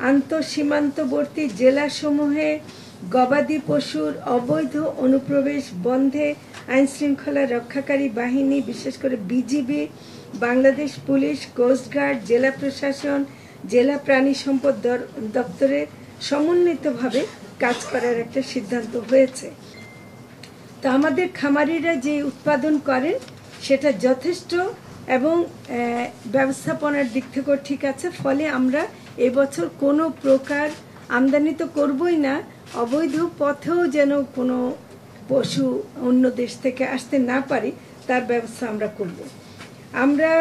আন্তঃসীমান্তবর্তী জেলাসমূহে গবাদি পশুর অবৈধ অনুপ্রবেশ বন্ধে আইনশৃঙ্খলা রক্ষাকারী বাহিনী, বিশেষ করে বিজিবি, বাংলাদেশ পুলিশ, কোস্টগার্ড, জেলা প্রশাসন, জেলা প্রাণী সম্পদ দপ্তরের সমন্বিতভাবে কাজ করার একটা সিদ্ধান্ত হয়েছে। তো আমাদের খামারিরা যে উৎপাদন করেন সেটা যথেষ্ট এবং ব্যবস্থাপনার দিক থেকেও ঠিক আছে। ফলে আমরা এবছর কোনো প্রকার আমদানি তো করবই না, অবৈধ পথেও যেন কোনো পশু অন্য দেশ থেকে আসতে না পারে তার ব্যবস্থা আমরা করব। আমরা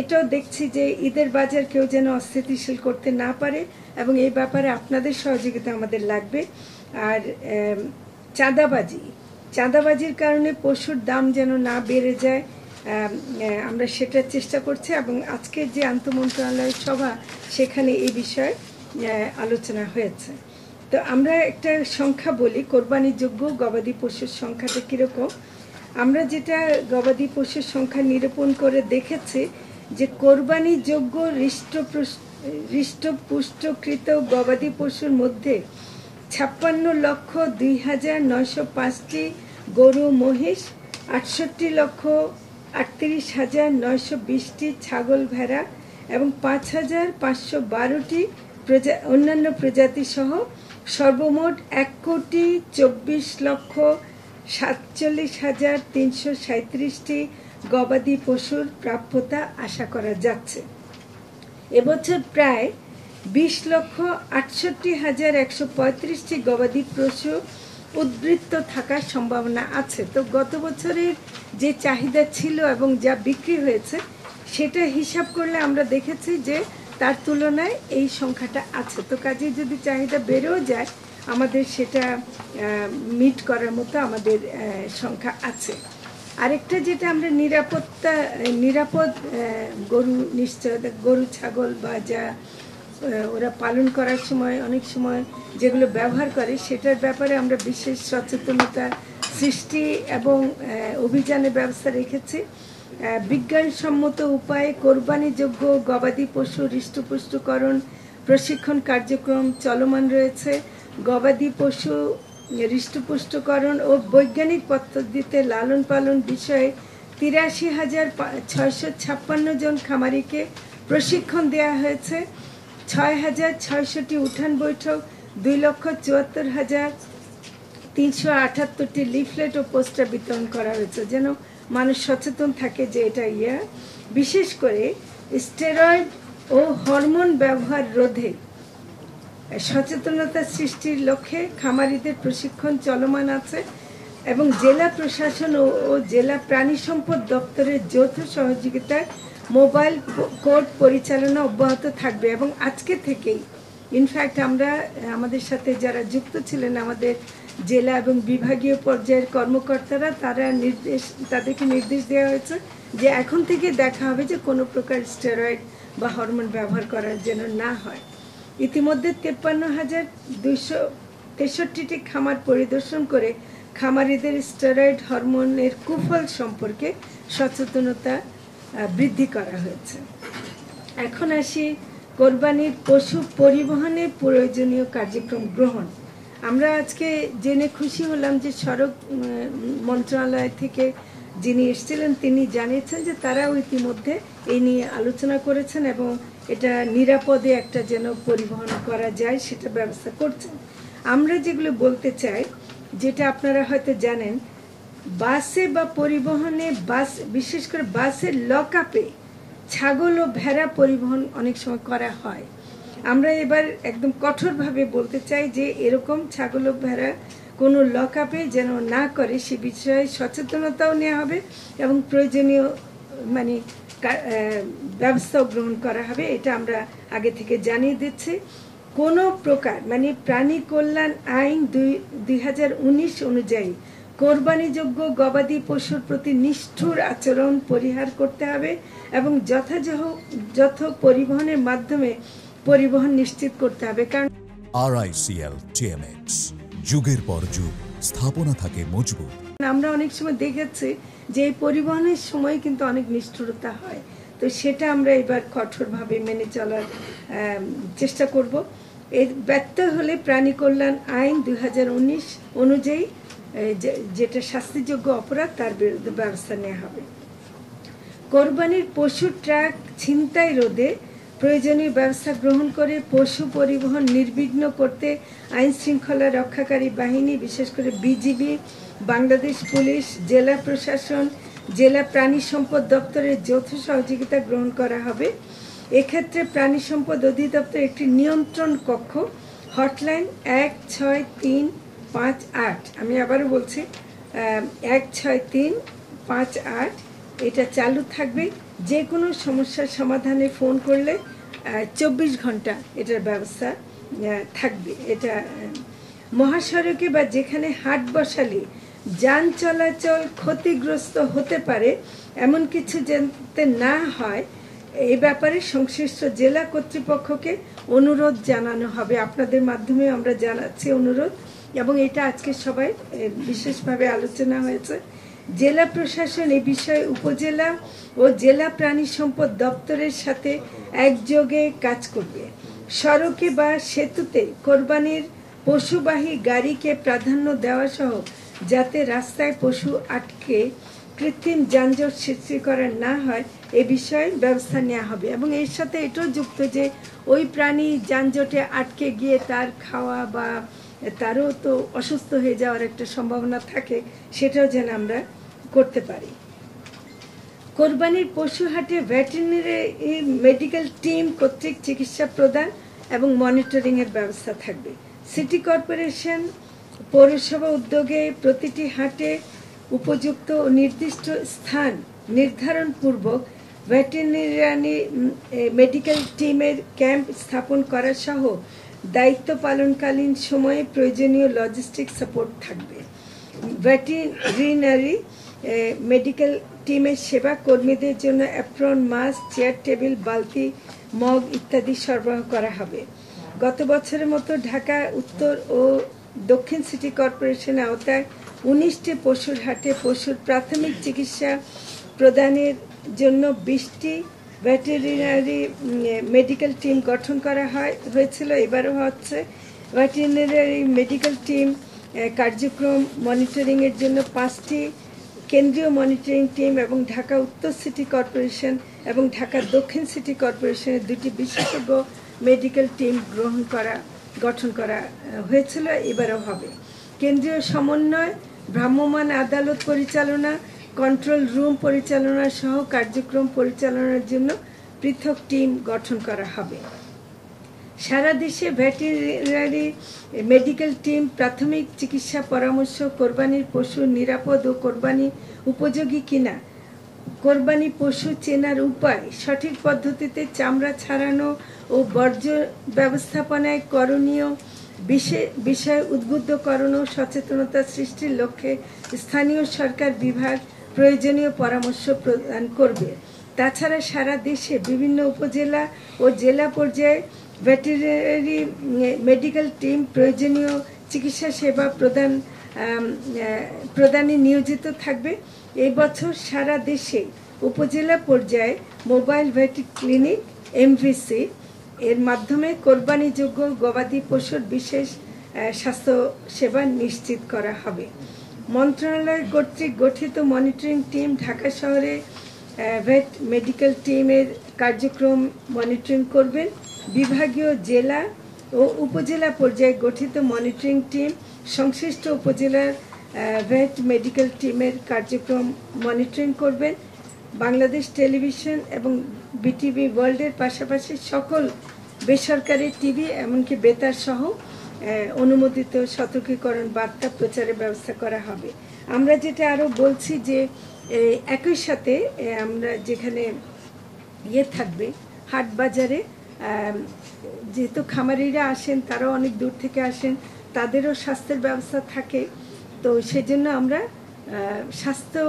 এটাও দেখছি যে ঈদের বাজার কেউ যেন অস্থিতিশীল করতে না পারে এবং এই ব্যাপারে আপনাদের সহযোগিতা আমাদের লাগবে। আর চাঁদাবাজির কারণে পশুর দাম যেন না বেড়ে যায়, আমরা সেটার চেষ্টা করছি এবং আজকে যে আন্তঃমন্ত্রণালয় সভা সেখানে এই বিষয়ে আলোচনা হয়েছে। তো আমরা একটা সংখ্যা বলি, কোরবানিযোগ্য গবাদি পশুর সংখ্যাটা কীরকম। আমরা যেটা গবাদি পশুর সংখ্যা নিরূপণ করে দেখেছি যে কোরবানিযোগ্য হৃষ্টপুষ্টকৃত গবাদি পশুর মধ্যে 56,02,905টি গরু মহিষ, 68,38,920টি ছাগল ভেড়া এবং 5,512টি অন্যান্য প্রজাতি সহ সর্বমোট 1,24,47,337টি গবাদি পশুর প্রাপ্যতা আশা করা যাচ্ছে। এবছর প্রায় 20,68,135টি গবাদি পশু উদ্বৃত্ত থাকার সম্ভাবনা আছে। তো গত বছরের যে চাহিদা ছিল এবং যা বিক্রি হয়েছে সেটা হিসাব করলে আমরা দেখেছি যে তার তুলনায় এই সংখ্যাটা আছে। তো কাজে যদি চাহিদা বেড়েও যায় আমাদের সেটা মিট করার মতো আমাদের সংখ্যা আছে। আরেকটা যেটা আমরা নিরাপদ গরু নিশ্চয়তা, গরু ছাগল বা যা ওরা পালন করার সময় অনেক সময় যেগুলো ব্যবহার করে সেটার ব্যাপারে আমরা বিশেষ সচেতনতা সৃষ্টি এবং অভিযানের ব্যবস্থা রেখেছি। বিজ্ঞানসম্মত উপায়ে কোরবানিযোগ্য গবাদি পশু হৃষ্টপুষ্টকরণ প্রশিক্ষণ কার্যক্রম চলমান রয়েছে। গবাদি পশু হৃষ্টপুষ্টকরণ ও বৈজ্ঞানিক পদ্ধতিতে লালন পালন বিষয়ে 83,656 জন খামারিকে প্রশিক্ষণ দেওয়া হয়েছে। 6,600টি উঠান বৈঠক, 2,74,378টি লিফলেট ও পোস্টার বিতরণ করা হয়েছে যেন মানুষ সচেতন থাকে যে এটা বিশেষ করে স্টেরয়েড ও হরমোন ব্যবহার রোধে সচেতনতা সৃষ্টির লক্ষ্যে খামারিদের প্রশিক্ষণ চলমান আছে এবং জেলা প্রশাসন ও জেলা প্রাণী সম্পদ দপ্তরের যৌথ সহযোগিতায় মোবাইল কোর্ট পরিচালনা অব্যাহত থাকবে। এবং আজকে থেকেই ইনফ্যাক্ট আমরা আমাদের সাথে যারা যুক্ত ছিলেন আমাদের জেলা এবং বিভাগীয় পর্যায়ের কর্মকর্তারা তাদেরকে নির্দেশ দেওয়া হয়েছে যে এখন থেকে দেখা হবে যে কোনো প্রকার স্টেরয়েড বা হরমোন ব্যবহার করার যেন না হয়। ইতিমধ্যে 53,263টি খামার পরিদর্শন করে খামারিদের স্টেরয়েড হরমোনের কুফল সম্পর্কে সচেতনতা বৃদ্ধি করা হয়েছে। এখন আসি কোরবানির পশু পরিবহনে প্রয়োজনীয় কার্যক্রম গ্রহণ। আমরা আজকে জেনে খুশি হলাম যে সড়ক মন্ত্রণালয় থেকে যিনি এসেছিলেন তিনি জানিয়েছেন যে তারাও ইতিমধ্যে এই নিয়ে আলোচনা করেছেন এবং এটা নিরাপদে একটা যেন পরিবহন করা যায় সেটা ব্যবস্থা করছেন। আমরা যেগুলো বলতে চাই, যেটা আপনারা হয়তো জানেন, বাসে বা পরিবহনে বিশেষ করে বাসের লকআপে ছাগল ও ভেড়া পরিবহন অনেক সময় করা হয়। আমরা এবার একদম কঠোরভাবে বলতে চাই যে এরকম ছাগল ও ভেড়া কোনো লকআপে যেন না করে সে বিষয়ে সচেতনতাও নেওয়া হবে এবং প্রয়োজনীয় ব্যবস্থাও গ্রহণ করা হবে। এটা আমরা আগে থেকে জানিয়ে দিচ্ছি। কোনো প্রকার প্রাণী কল্যাণ আইন 2019 অনুযায়ী কোরবানিযোগ্য গবাদি পশুর প্রতি নিষ্ঠুর আচরণ পরিহার করতে হবে এবং যথাযথ পরিবহনের মাধ্যমে পরিবহন নিশ্চিত করতে হবে। কারণ RICL TMX যুগের পর যুগ স্থাপনা থাকে মজবুত। আমরা অনেক সময় দেখেছি যে এই পরিবহনের সময় কিন্তু অনেক নিষ্ঠুরতা হয়। তো সেটা আমরা এবার কঠোরভাবে মেনে চলার চেষ্টা করব। এর ব্যর্থ হলে প্রাণী কল্যাণ আইন 2019 অনুযায়ী যেটা শাস্তিযোগ্য অপরাধ তার বিরুদ্ধে ব্যবস্থা নেওয়া হবে। কোরবানির পশু ট্রাক ছিনতাই রোধে প্রয়োজনীয় ব্যবস্থা গ্রহণ করে পশু পরিবহন নির্বিঘ্ন করতে আইন শৃঙ্খলা রক্ষাকারী বাহিনী, বিশেষ করে বিজিবি, বাংলাদেশ পুলিশ, জেলা প্রশাসন, জেলা প্রাণী সম্পদ দপ্তরের যৌথ সহযোগিতা গ্রহণ করা হবে। এক্ষেত্রে প্রাণী সম্পদ অধিদপ্তর একটি নিয়ন্ত্রণ কক্ষ হটলাইন 16358, আমি আবারও বলছি 16358, এটা চালু থাকবে। যে কোনো সমস্যার সমাধানে ফোন করলে 24 ঘন্টা এটার ব্যবস্থা থাকবে। এটা মহাসড়কে বা যেখানে হাট বসালে যান চলাচল ক্ষতিগ্রস্ত হতে পারে এমন কিছু যাতে না হয় এ ব্যাপারে সংশ্লিষ্ট জেলা কর্তৃপক্ষকে অনুরোধ জানানো হবে। আপনাদের মাধ্যমে আমরা জানাচ্ছি অনুরোধ, এবং এটা আজকে সবাই বিশেষভাবে আলোচনা হয়েছে। জেলা প্রশাসন এ বিষয়ে উপজেলা ও জেলা প্রাণী সম্পদ দপ্তরের সাথে একযোগে কাজ করবে। সড়কে বা সেতুতে কোরবানির পশুবাহী গাড়িকে প্রাধান্য দেওয়া সহ যাতে রাস্তায় পশু আটকে কৃত্রিম যানজট সৃষ্টি করা না হয় এ বিষয়ে ব্যবস্থা নেওয়া হবে। এবং এর সাথে এটাও যুক্ত যে ওই প্রাণী যানজটে আটকে গিয়ে তার খাওয়া বা তারও তো অসুস্থ হয়ে যাওয়ার একটা সম্ভাবনা থাকে, সেটাও যেন আমরা করতে পারি। কোরবানির পশু হাটে ভেটেরিনারি মেডিকেল টিম কর্তৃক চিকিৎসা প্রদান এবং মনিটরিং এর ব্যবস্থা থাকবে। সিটি কর্পোরেশন পৌরসভা উদ্যোগে প্রতিটি হাটে উপযুক্ত ও নির্দিষ্ট স্থান নির্ধারণ পূর্বক ভেটেরিনারি মেডিকেল টিমের ক্যাম্প স্থাপন করা সহ দায়িত্ব পালনকালীন সময়ে প্রয়োজনীয় লজিস্টিক সাপোর্ট থাকবে। ভেটেরিনারি মেডিকেল টিমের সেবা কর্মীদের জন্য অ্যাপ্রন, মাস্ক, চেয়ার টেবিল, বালতি, মগ ইত্যাদি সরবরাহ করা হবে। গত বছরের মতো ঢাকা উত্তর ও দক্ষিণ সিটি কর্পোরেশনের আওতায় 19টি পশুর হাটে পশুর প্রাথমিক চিকিৎসা প্রদানের জন্য 20টি ভেটেরিনারি মেডিকেল টিম গঠন করা হয়েছিল, এবারও হচ্ছে। ভেটেরিনারি মেডিকেল টিম কার্যক্রম মনিটরিংয়ের জন্য 5টি কেন্দ্রীয় মনিটরিং টিম এবং ঢাকা উত্তর সিটি কর্পোরেশন এবং ঢাকা দক্ষিণ সিটি কর্পোরেশনের 2টি বিশেষজ্ঞ মেডিকেল টিম গঠন করা হয়েছিল, এবারও হবে। কেন্দ্রীয় সমন্বয়, ভ্রাম্যমাণ আদালত পরিচালনা, কন্ট্রোল রুম পরিচালনা সহ কার্যক্রম পরিচালনার জন্য পৃথক টিম গঠন করা হবে। সারা দেশে ভেটেরিনারি মেডিকেল টিম প্রাথমিক চিকিৎসা পরামর্শ, কোরবানির পশু নিরাপদ ও কোরবানি উপযোগী কিনা, কোরবানি পশু চেনার উপায়, সঠিক পদ্ধতিতে চামড়া ছাড়ানো ও বর্জ্য ব্যবস্থাপনায় করণীয় বিষয়ে উদ্বুদ্ধকরণ ও সচেতনতা সৃষ্টির লক্ষ্যে স্থানীয় সরকার বিভাগ প্রয়োজনীয় পরামর্শ প্রদান করবে। তাছাড়া সারা দেশে বিভিন্ন উপজেলা ও জেলা পর্যায়ে ভেটেরিনারি মেডিকেল টিম প্রয়োজনীয় চিকিৎসা সেবা প্রদানে নিয়োজিত থাকবে। এই বছর সারা দেশে উপজেলা পর্যায়ে মোবাইল ভেট ক্লিনিক MVC এর মাধ্যমে কোরবানিযোগ্য গবাদি পশুর বিশেষ স্বাস্থ্য সেবা নিশ্চিত করা হবে। মন্ত্রণালয় কর্তৃক গঠিত মনিটরিং টিম ঢাকা শহরে ভেট মেডিকেল টিমের কার্যক্রম মনিটরিং করবেন। বিভাগীয় জেলা ও উপজেলা পর্যায়ে গঠিত মনিটরিং টিম সংশ্লিষ্ট উপজেলার ভেট মেডিকেল টিমের কার্যক্রম মনিটরিং করবেন। বাংলাদেশ টেলিভিশন এবং বিটিভি ওয়ার্ল্ডের পাশাপাশি সকল বেসরকারি টিভি এমনকি বেতার সহ অনুমোদিত সতর্কীকরণ বার্তা প্রচারের ব্যবস্থা করা হবে। আমরা যেটা আরও বলছি যে একই সাথে আমরা যেখানে থাকবে হাট বাজারে, যেহেতু খামারিরা আসেন তারাও অনেক দূর থেকে আসেন, তাদেরও স্বাস্থ্যের ব্যবস্থা থাকে, তো সেজন্য আমরা স্বাস্থ্য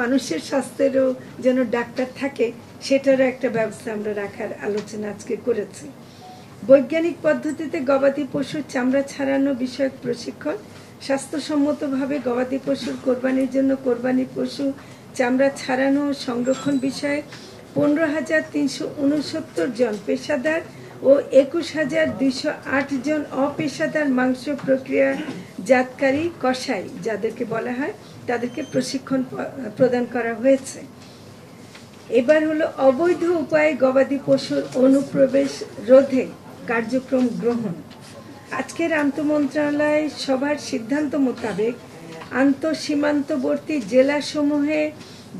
মানুষের স্বাস্থ্যেরও যেন ডাক্তার থাকে সেটারও একটা ব্যবস্থা আমরা রাখার আলোচনা আজকে করেছি। বৈজ্ঞানিক পদ্ধতিতে গবাদি পশুর চামড়া ছাড়ানো বিষয়ক প্রশিক্ষণ, স্বাস্থ্যসম্মতভাবে গবাদি পশুর কোরবানির জন্য কোরবানি পশু চামড়া ছাড়ানো সংরক্ষণ বিষয়ে 15,369 জন পেশাদার ও 21,208 জন অপেশাদার মাংস প্রক্রিয়াজাতকারী কসাই যাদেরকে বলা হয় তাদেরকে প্রশিক্ষণ প্রদান করা হয়েছে। এবার হলো অবৈধ উপায়ে গবাদি পশুর অনুপ্রবেশ রোধে কার্যক্রম গ্রহণ। আজকের আন্তঃমন্ত্রণালয় সভার সিদ্ধান্ত মোতাবেক আন্তঃসীমান্তবর্তী জেলাসমূহে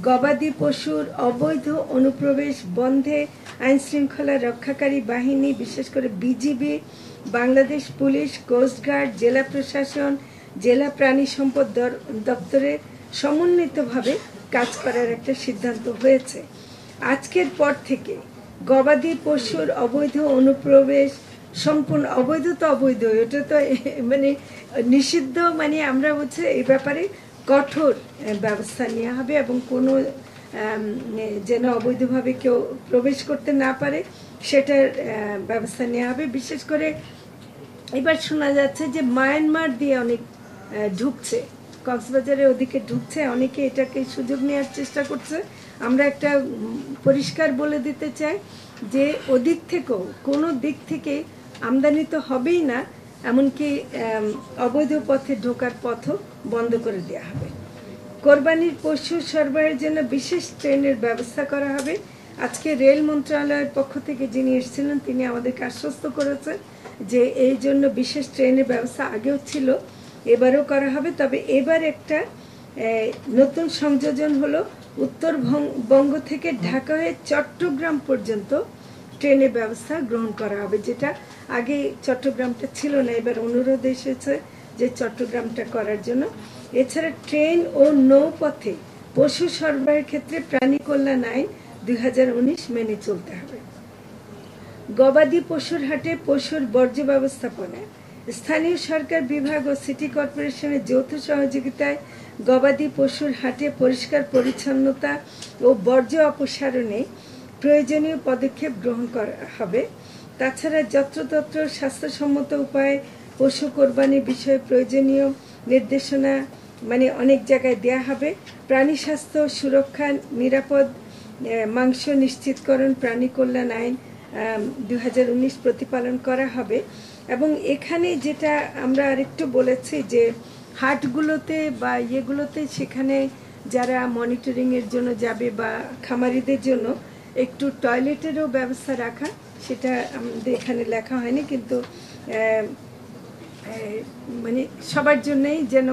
গবাদি পশুর অবৈধ অনুপ্রবেশ বন্ধে আইনশৃঙ্খলা রক্ষাকারী বাহিনী, বিশেষ করে বিজিবি, বাংলাদেশ পুলিশ, কোস্টগার্ড, জেলা প্রশাসন, জেলা প্রাণী সম্পদ দপ্তরের সমন্বিতভাবে কাজ করার একটা সিদ্ধান্ত হয়েছে। আজকের পর থেকে গবাদি পশুর অবৈধ অনুপ্রবেশ সম্পূর্ণ অবৈধ তো অবৈধ, এটা তো মানে নিষিদ্ধ, মানে আমরা হচ্ছে এই ব্যাপারে কঠোর ব্যবস্থা নেওয়া হবে এবং কোনো যেন অবৈধভাবে কেউ প্রবেশ করতে না পারে সেটার ব্যবস্থা নেওয়া হবে। বিশেষ করে এবার শোনা যাচ্ছে যে মায়ানমার দিয়ে অনেক ঢুকছে, কক্সবাজারে ওদিকে ঢুকছে, অনেকে এটাকে সুযোগ নেওয়ার চেষ্টা করছে। আমরা একটা পরিষ্কার বলে দিতে চাই যে ওদিক থেকেও কোনো দিক থেকে আমদানি তো হবেই না, এমনকি অবৈধ পথে ঢোকার পথও বন্ধ করে দেওয়া হবে। কোরবানির পশু সরবরাহের জন্য বিশেষ ট্রেনের ব্যবস্থা করা হবে। আজকে রেল মন্ত্রণালয়ের পক্ষ থেকে যিনি এসেছিলেন তিনি আমাদেরকে আশ্বস্ত করেছেন যে এই জন্য বিশেষ ট্রেনের ব্যবস্থা আগেও ছিল, এবারও করা হবে। তবে এবার একটা নতুন সংযোজন হলো উত্তরবঙ্গ থেকে ঢাকা হয়ে চট্টগ্রাম পর্যন্ত ট্রেনের ব্যবস্থা গ্রহণ করা হবে, যেটা আগে চট্টগ্রামটা ছিল না। এবার অনুরোধ এসেছে যে চট্টগ্রামটা করার জন্য। এছাড়া ট্রেন ও নৌপথে পশু সরবরাহের ক্ষেত্রে প্রাণী কল্যাণ আইন 2019 মেনে চলতে হবে। গবাদি পশুর হাটে পশুর বর্জ্য ব্যবস্থাপনা, স্থানীয় সরকার বিভাগ ও সিটি কর্পোরেশনের যৌথ সহযোগিতায় গবাদি পশুর হাটে পরিষ্কার পরিচ্ছন্নতা ও বর্জ্য অপসারণে প্রয়োজনীয় পদক্ষেপ গ্রহণ করা হবে। তাছাড়া যত্রতত্র স্বাস্থ্যসম্মত উপায়ে পশু কোরবানির বিষয়ে প্রয়োজনীয় নির্দেশনা মানে অনেক জায়গায় দেয়া হবে। প্রাণী স্বাস্থ্য সুরক্ষা, নিরাপদ মাংস নিশ্চিতকরণ, প্রাণী কল্যাণ আইন 2019 প্রতিপালন করা হবে। এবং এখানে যেটা আমরা আরেকটু বলেছি যে হাটগুলোতে বা ইয়েগুলোতে সেখানে যারা মনিটরিংয়ের জন্য যাবে বা খামারিদের জন্য একটু টয়লেটেরও ব্যবস্থা রাখা, সেটা আমাদের এখানে লেখা হয়নি, কিন্তু মানে সবার জন্যই যেন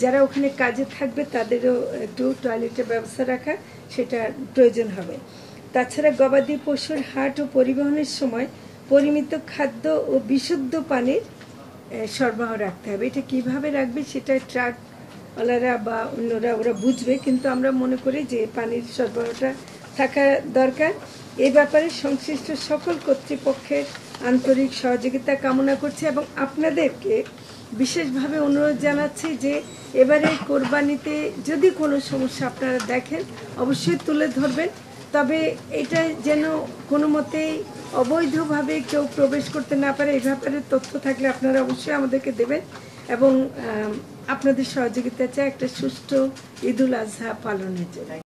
যারা ওখানে কাজে থাকবে তাদেরও একটু টয়লেটের ব্যবস্থা রাখা সেটা প্রয়োজন হবে। তাছাড়া গবাদি পশুর হাট ও পরিবহনের সময় পরিমিত খাদ্য ও বিশুদ্ধ পানির সরবরাহ রাখতে হবে। এটা কিভাবে রাখবে সেটা ট্রাকওয়ালারা বা অন্যরা ওরা বুঝবে, কিন্তু আমরা মনে করি যে পানির সরবরাহটা থাকা দরকার। এই ব্যাপারে সংশ্লিষ্ট সকল কর্তৃপক্ষের আন্তরিক সহযোগিতা কামনা করছি এবং আপনাদেরকে বিশেষভাবে অনুরোধ জানাচ্ছি যে এবারে কোরবানিতে যদি কোনো সমস্যা আপনারা দেখেন অবশ্যই তুলে ধরবেন, তবে এটা যেন কোনো মতেই অবৈধভাবে কেউ প্রবেশ করতে না পারে। এই ব্যাপারে তথ্য থাকলে আপনারা অবশ্যই আমাদেরকে দেবেন এবং আপনাদের সহযোগিতা চাই একটা সুষ্ঠু ঈদুল আজহা পালনের জন্য।